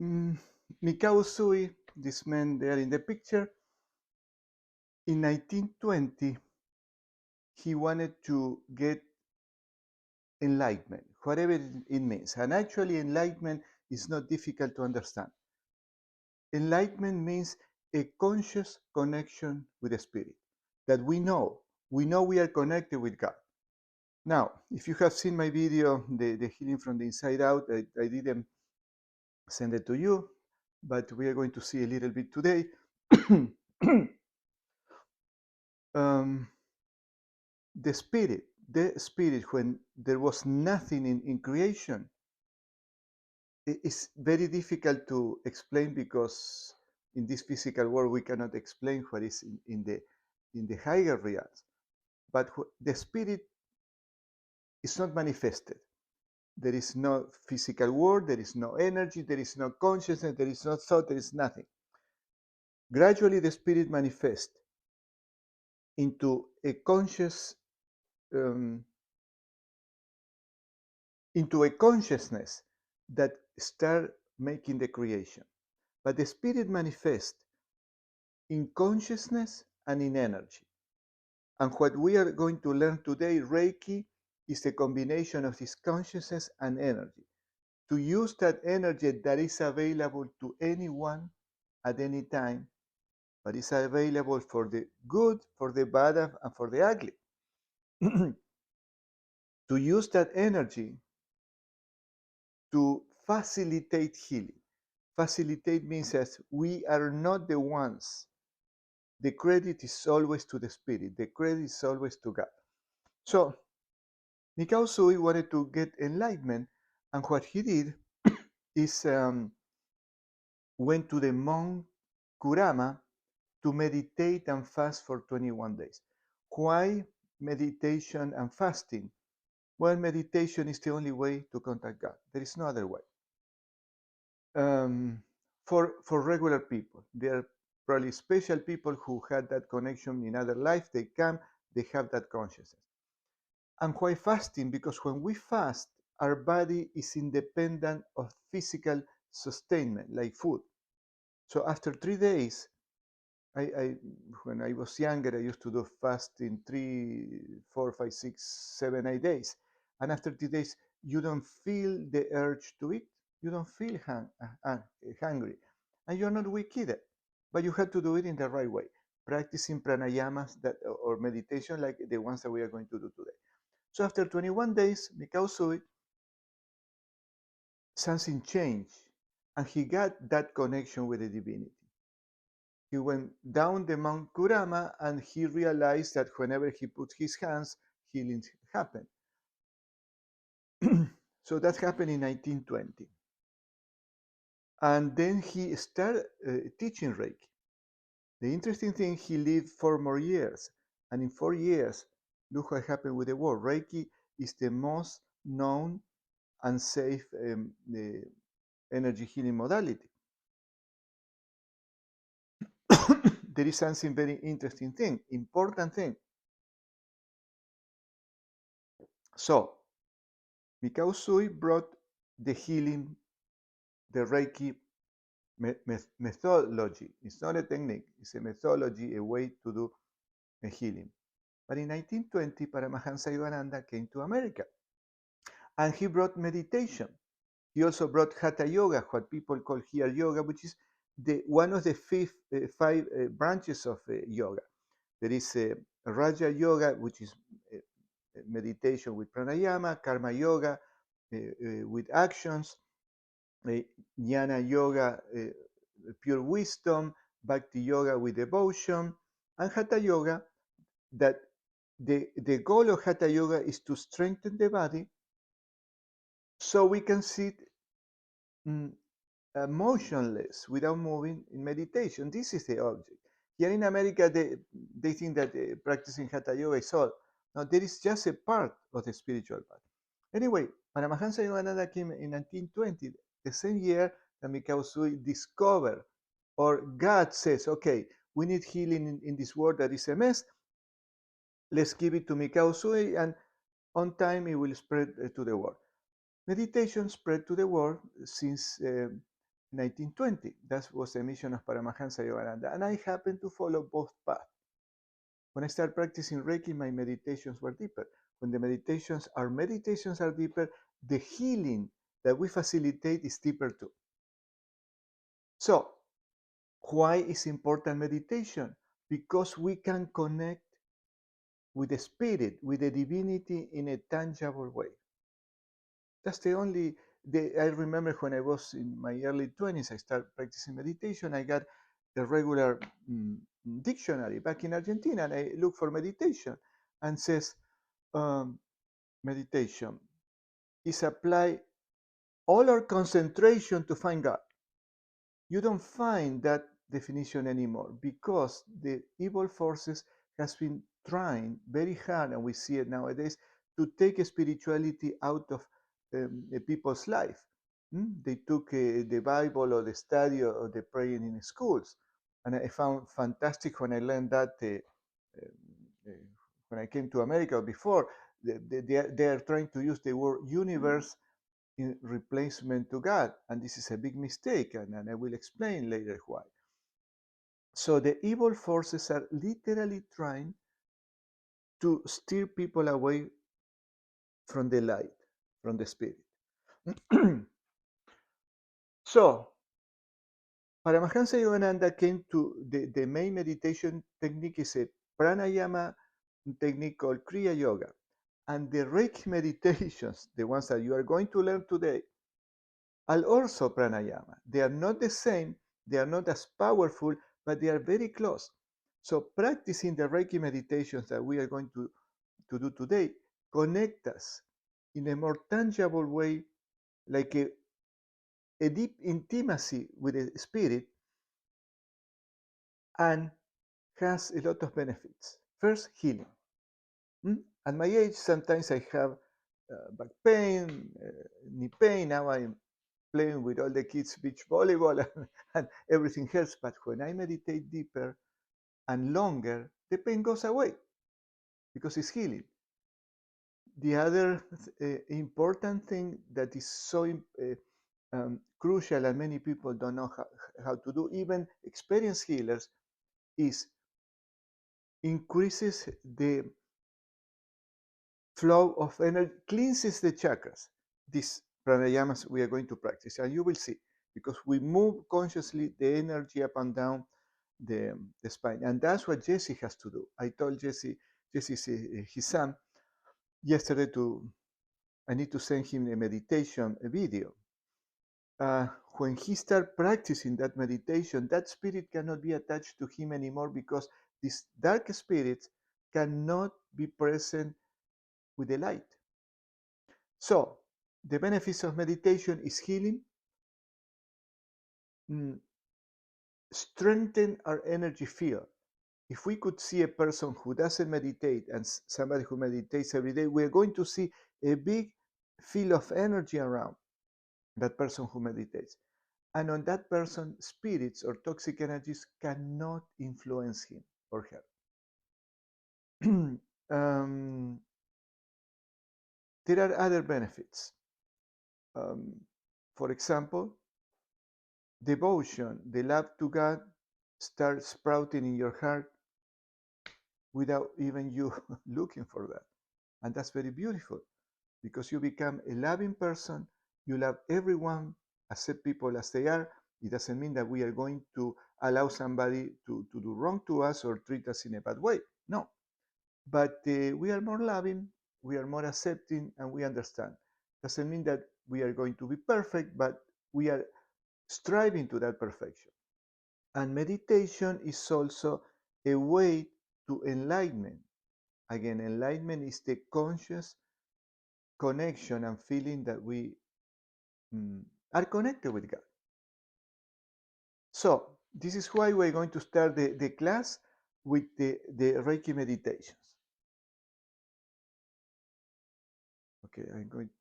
Mm, Mikao Usui, this man there in the picture, in 1920, he wanted to get enlightenment, whatever it means. And actually, enlightenment is not difficult to understand. Enlightenment means a conscious connection with the spirit, that we know we are connected with God. Now, if you have seen my video, the healing from the inside out, I didn't send it to you, but we are going to see a little bit today. um, the spirit, when there was nothing in creation, it's very difficult to explain, because in this physical world we cannot explain what is in the higher realms. But the spirit is not manifested. There is no physical world, there is no energy, there is no consciousness, there is no thought, there is nothing. Gradually, the spirit manifests into a conscious, um, into a consciousness that start making the creation. But the spirit manifests in consciousness and in energy. And what we are going to learn today, Reiki, is a combination of this consciousness and energy. To use that energy that is available to anyone at any time, but is available for the good, for the bad, and for the ugly. To use that energy to facilitate healing. Facilitate means that we are not the ones. The credit is always to the spirit. The credit is always to God. So Mikao Sui wanted to get enlightenment, and what he did is went to the monk Kurama to meditate and fast for 21 days. Why meditation and fasting? Well, meditation is the only way to contact God. There is no other way. For regular people, there are probably special people who had that connection in other life. They come, they have that consciousness. And why fasting? Because when we fast, our body is independent of physical sustainment, like food. So after 3 days, I when I was younger, I used to do fast in 3, 4, 5, 6, 7, 8 days. And after 3 days, you don't feel the urge to eat. You don't feel hungry. And you're not weak either. But you have to do it in the right way, practicing pranayamas or meditation like the ones that we are going to do today. So after 21 days, Mikao Sui, something changed, and he got that connection with the divinity. He went down the Mount Kurama, and he realized that whenever he put his hands, healing happened. So that happened in 1920. And then he started teaching Reiki. The interesting thing, he lived 4 more years. And in 4 years, look what happened with the world. Reiki is the most known and safe energy healing modality. There is something very interesting thing, important thing. So, Mikao Sui brought the healing, the Reiki methodology. It's not a technique, it's a methodology, a way to do a healing. But in 1920, Paramahansa Yogananda came to America, and he brought meditation. He also brought Hatha Yoga, what people call here yoga, which is one of the five branches of yoga. There is Raja Yoga, which is meditation with pranayama, karma yoga with actions, jnana yoga, pure wisdom, bhakti yoga with devotion, and hatha yoga, that the goal of hatha yoga is to strengthen the body so we can sit motionless without moving in meditation. This is the object. Here in America, they think that practicing hatha yoga is all. No, there is just a part of the spiritual part. Anyway, Paramahansa Yogananda came in 1920, the same year that Mikao Sui discovered, or God says, okay, we need healing in this world that is a mess. Let's give it to Mikao Sui, and on time it will spread to the world. Meditation spread to the world since 1920. That was the mission of Paramahansa Yogananda. And I happened to follow both paths. When I started practicing Reiki, my meditations were deeper. When the meditations are deeper, the healing that we facilitate is deeper too. So, why is important meditation? Because we can connect with the spirit, with the divinity in a tangible way. That's the only, I remember when I was in my early 20s, I started practicing meditation. I got a regular dictionary back in Argentina, and I looked for meditation and says, meditation is apply all our concentration to find God. You don't find that definition anymore because the evil forces has been trying very hard, and we see it nowadays, to take spirituality out of people's life. They took the Bible or the study or the praying in schools, and I found fantastic when I learned that when I came to America before. They are trying to use the word universe in replacement to God. And this is a big mistake, and I will explain later why. So the evil forces are literally trying to steer people away from the light, from the spirit. So Paramahansa Yogananda came to the main meditation technique is a pranayama technique called Kriya Yoga. And the Reiki meditations, the ones that you are going to learn today, are also pranayama. They are not the same, they are not as powerful, but they are very close. So practicing the Reiki meditations that we are going to do today connect us in a more tangible way, like a deep intimacy with the spirit, and has a lot of benefits. First, healing. At my age, sometimes I have back pain, knee pain. Now I'm playing with all the kids beach volleyball and everything else. But when I meditate deeper and longer, the pain goes away because it's healing. The other important thing that is so crucial and many people don't know how to do, even experienced healers, is increases the flow of energy, cleanses the chakras. These pranayamas we are going to practice, and you will see, because we move consciously the energy up and down the spine, and that's what Jesse has to do. I told Jesse's his son yesterday I need to send him a meditation video. When he starts practicing that meditation, that spirit cannot be attached to him anymore because these dark spirits cannot be present with the light. So, the benefits of meditation is healing, strengthen our energy field. If we could see a person who doesn't meditate and somebody who meditates every day, we're going to see a big field of energy around that person who meditates. And on that person, spirits or toxic energies cannot influence him or her. There are other benefits. For example, devotion, the love to God, starts sprouting in your heart without even you looking for that. And that's very beautiful because you become a loving person. You love everyone, accept people as they are. It doesn't mean that we are going to allow somebody to do wrong to us or treat us in a bad way. No. But we are more loving, we are more accepting, and we understand. Doesn't mean that we are going to be perfect, but we are striving to that perfection. And meditation is also a way to enlightenment. Again, enlightenment is the conscious connection and feeling that we are connected with God. So, this is why we're going to start the class with the Reiki meditations. Okay, I'm going to